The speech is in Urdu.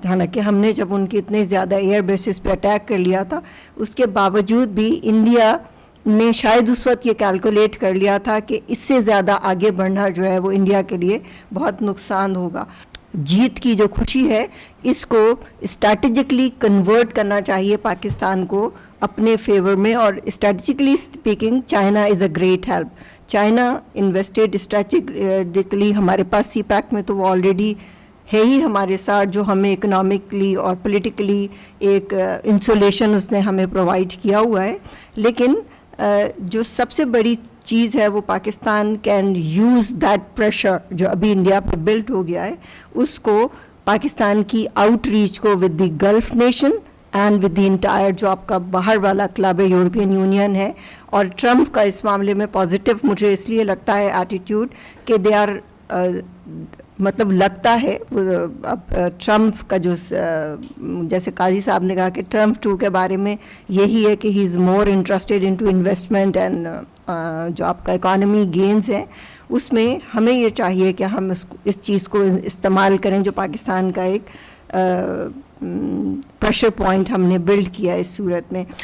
حالانکہ ہم نے جب ان کے اتنے زیادہ ایئر بیسز پہ اٹیک کر لیا تھا، اس کے باوجود بھی انڈیا نے شاید اس وقت یہ کیلکولیٹ کر لیا تھا کہ اس سے زیادہ آگے بڑھنا جو ہے وہ انڈیا کے لیے بہت نقصان ہوگا. جیت کی جو خوشی ہے اس کو اسٹریٹجکلی کنورٹ کرنا چاہیے پاکستان کو اپنے فیور میں. اور strategically speaking China is a great help. China invested strategically ہمارے پاس سی پیک میں، تو وہ آلریڈی ہے ہی ہمارے ساتھ، جو ہمیں اکنامکلی اور پولیٹیکلی ایک انسولیشن اس نے ہمیں پرووائڈ کیا ہوا ہے. لیکن جو سب سے بڑی چیز ہے وہ Pakistan can use that pressure جو ابھی انڈیا پہ بلٹ ہو گیا ہے، اس کو پاکستان کی آؤٹ ریچ کو with the golf nation and with the entire جو آپ کا باہر والا کلب ہے یورپین یونین ہے. اور ٹرمپ کا اس معاملے میں پازیٹیو مجھے اس لیے لگتا ہے ایٹیٹیوڈ کہ دے آر مطلب لگتا ہے اب ٹرمپ کا جو جیسے قاضی صاحب نے کہا کہ ٹرمپ 2 کے بارے میں یہی ہے کہ he is more interested in to investment and جو آپ کا اکانومی گینز ہیں، اس میں ہمیں یہ چاہیے کہ ہم اس چیز کو استعمال کریں جو پاکستان کا ایک پریشر پوائنٹ ہم نے بلڈ کیا اس صورت میں.